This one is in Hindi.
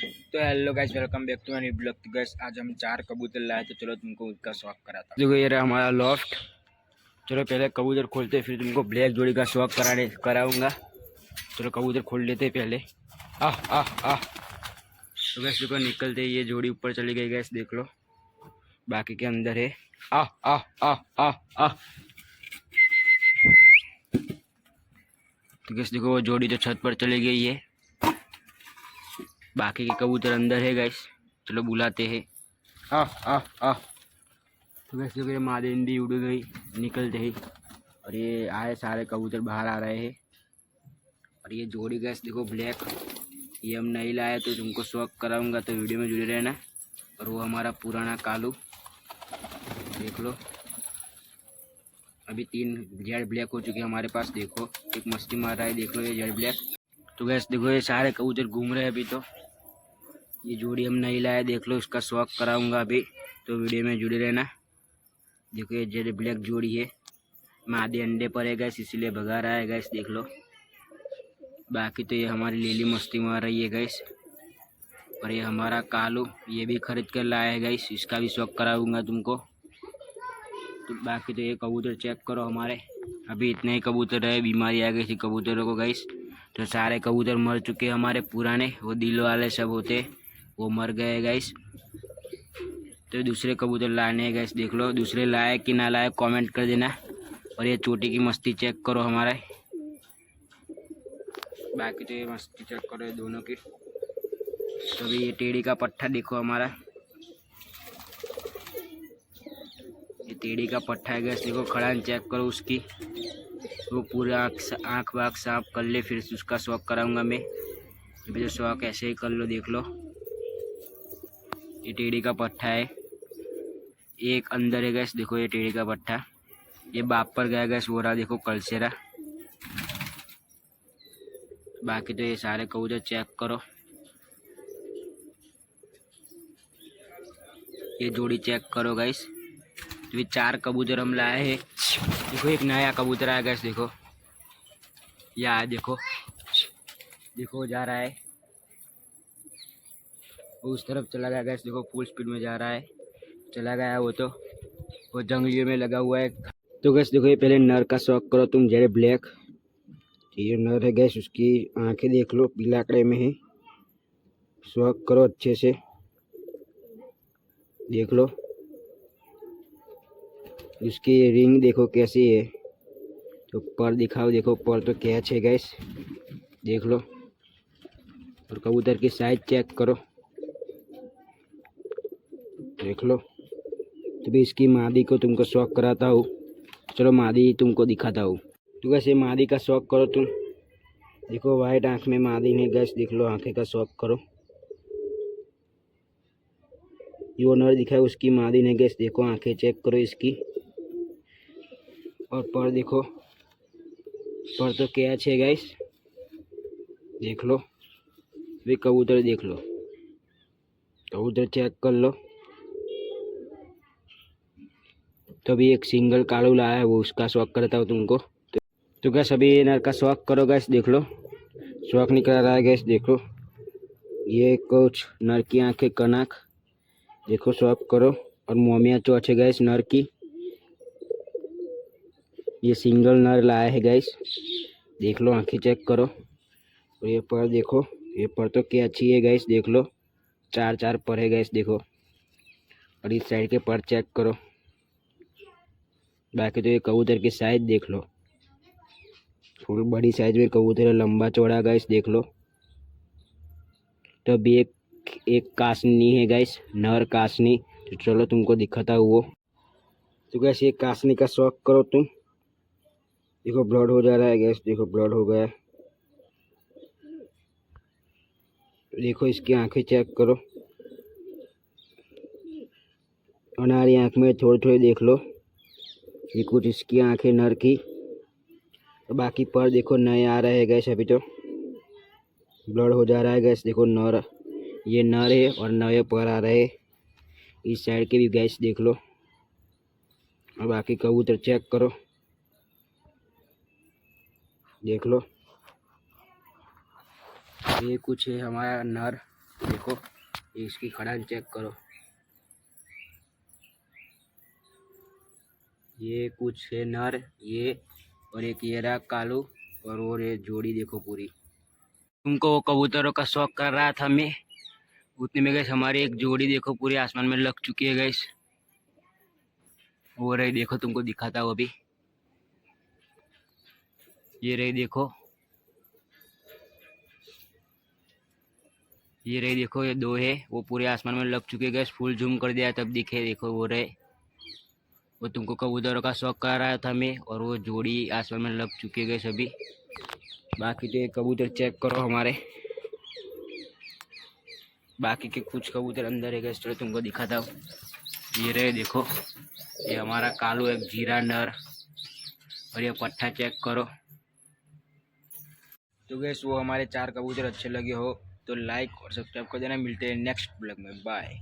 तो hello guys, welcome back to my blog. Guys आज हम 4 कबूतर लाए, तो चलो तुमको उसका शौक कराता हूं। देखो ये रहा हमारा लॉफ्ट। चलो पहले कबूतर खोलते, फिर तुमको ब्लैक जोड़ी का शौक कराऊंगा। चलो कबूतर खोल लेते पहले। आह आह आह। तो गैस देखो निकलते ये जोड़ी ऊपर चली गई गैस, देख लो। बाकी के अंदर है। आह आह आह आह आह। तो गैस देखो वो जोड़ी तो छत पर चली गई है, बाकी के कबूतर अंदर है गैस। चलो बुलाते हैं। आह आह आह। तो गैस देखो ये मादेंडी उड़ गई निकलते ही, और ये आए सारे कबूतर बाहर आ रहे हैं। और ये जोड़ी गैस देखो ब्लैक, ये हम नहीं लाए तो तुमको शौक कराऊंगा, तो वीडियो में जुड़े रहना। और वो हमारा पुराना कालू, देख लो। अभी 3 जेड ब्लैक हो चुके हैं हमारे पास, देखो एक मस्ती मार रहा है, देख लो ये जेड ब्लैक। तो गैस देखो ये सारे कबूतर घूम रहे हैं अभी। तो ये जोड़ी हम नहीं लाए, देख लो, इसका शौक कराऊंगा अभी, तो वीडियो में जुड़े रहना। देखो ये जेड ब्लैक जोड़ी है, मादे अंडे पर है गैस, इसीलिए भगा रहा है गैस, देख लो। बाकी तो ये हमारी लीली मस्ती मार रही है गैस। और ये हमारा कालू, ये भी खरीद कर लाया है गैस, इसका भी शौक कराऊंगा तुमको। तो बाकी तो ये कबूतर चेक करो हमारे, अभी इतने ही कबूतर रहे, बीमारी आ गई थी कबूतरों को गैस। तो सारे कबूतर मर चुके हैं हमारे पुराने, वो दिल वाले सब होते, वो मर गए गैस। तो दूसरे कबूतर लाने हैं गैस, देख लो। दूसरे लाए कि ना लाए कमेंट कर देना। और ये चोटी की मस्ती चेक करो हमारे। बाकी तो ये मस्ती चेक करो ये दोनों की। तो अभी ये टेढ़ी का पट्टा देखो हमारा, ये टेढ़ी का पट्टा है गैस, देखो। खड़ा चेक करो उसकी, वो पूरा आँख वाँख साफ कर ले, फिर उसका शौक कराऊंगा मैं। अभी तो शौक ऐसे ही कर लो, देख लो। ये टेढ़ी का पट्टा है, एक अंदर है गैस, देखो ये टेढ़ी का पट्टा। ये बाप पर गया गैस, वो रहा देखो कलसेरा। बाकी तो ये सारे कबूतर चेक करो, ये जोड़ी चेक करो गैस। तो ये 4 कबूतर हम लाए हैं। देखो एक नया कबूतर आया गैस, देखो ये आया, देखो देखो जा रहा है, वो उस तरफ चला गया गैस, देखो फुल स्पीड में जा रहा है, चला गया वो तो, वो जंगलियों में लगा हुआ है। तो गैस देखो ये पहले नर का शौक करो तुम, जेड ब्लैक। ये नर है गैस, उसकी आंखें देख लो, पीला कड़े में है। शौक करो अच्छे से, देख लो। उसकी रिंग देखो कैसी है, तो पर दिखाओ, देखो पर तो कैच है गैस, देख लो। और कबूतर की साइज चेक करो, देख लो। तो भी इसकी मादी को तुमको शौक कराता हूँ, चलो मादी तुमको दिखाता हूँ। तो वैसे मादी का शौक करो तुम, देखो वाइट आंख में मादी है गैस, देख लो, आंखें का शौक करो। ये नर दिखा है, उसकी मादी है गैस, देखो आंखें चेक करो इसकी। और पर देखो, पर तो कैच है गैस, देख लो। वे कबूतर देख लो, कबूतर चेक कर लो। तो अभी एक सिंगल कालू लाया है, वो उसका शौक करता हूँ तुमको। तो गैस अभी नर का शौक करो गैस, देख लो। शौक निकल रहा है गैस, देखो। ये कुछ नर की आंखें कनक, देखो शौक करो। और मोमिया चोच है गैस नर की, ये सिंगल नर लाया है गैस, देख लो, आंखें चेक करो। और ये पर देखो, ये पर तो क्या अच्छी है गैस, देख लो। 4 पर है गैस, देखो। और इस साइड के पर चेक करो। बाकी तो ये कबूतर की साइज देख लो, थोड़ी बड़ी साइज में कबूतर है, लंबा चौड़ा गैस, देख लो। तो अभी एक कासनी है गैस, नर कासनी, तो चलो तुमको दिखाता हूँ वो। तो गैस ये कासनी का शौक करो तुम, देखो ब्लड हो जा रहा है गैस, देखो ब्लड हो गया। देखो इसकी आंखें चेक करो, अनारी आंख में थोड़ी थोड़ी देख लो, ये कुछ इसकी आंखें नर की। तो बाकी पर देखो नए आ रहे हैं गैस, अभी तो ब्लड हो जा रहा है गैस, देखो नर, ये नर है और नए पर आ रहे हैं। इस साइड के भी गैस देख लो। और बाकी कबूतर चेक करो, देख लो। ये कुछ है हमारा नर, देखो ये इसकी खड़ान चेक करो, ये कुछ है नर, ये और एक ये रहा कालू, और ये जोड़ी देखो पूरी। तुमको वो कबूतरों का शौक कर रहा था मैं, उतने में गैस हमारी एक जोड़ी देखो पूरे आसमान में लग चुकी है गैस। वो रही देखो, तुमको दिखाता हूँ अभी, ये रही देखो, ये रही देखो, ये दो है वो पूरे आसमान में लग चुके गैस। फुल जूम कर दिया तब दिखे, देखो वो रहे, वो तुमको कबूतरों का शौक कर रहा था मैं, और वो जोड़ी आसमान में लग चुके गए सभी। बाकी तो ये कबूतर चेक करो हमारे, बाकी के कुछ कबूतर अंदर है गए, चलो तुमको दिखाता हूँ। ये रहे देखो, ये हमारा कालू एक जीरा नर, और ये पट्टा चेक करो। तो गैस वो हमारे 4 कबूतर अच्छे लगे हो तो लाइक और सब्सक्राइब कर देना। मिलते हैं नेक्स्ट ब्लॉग में, बाय।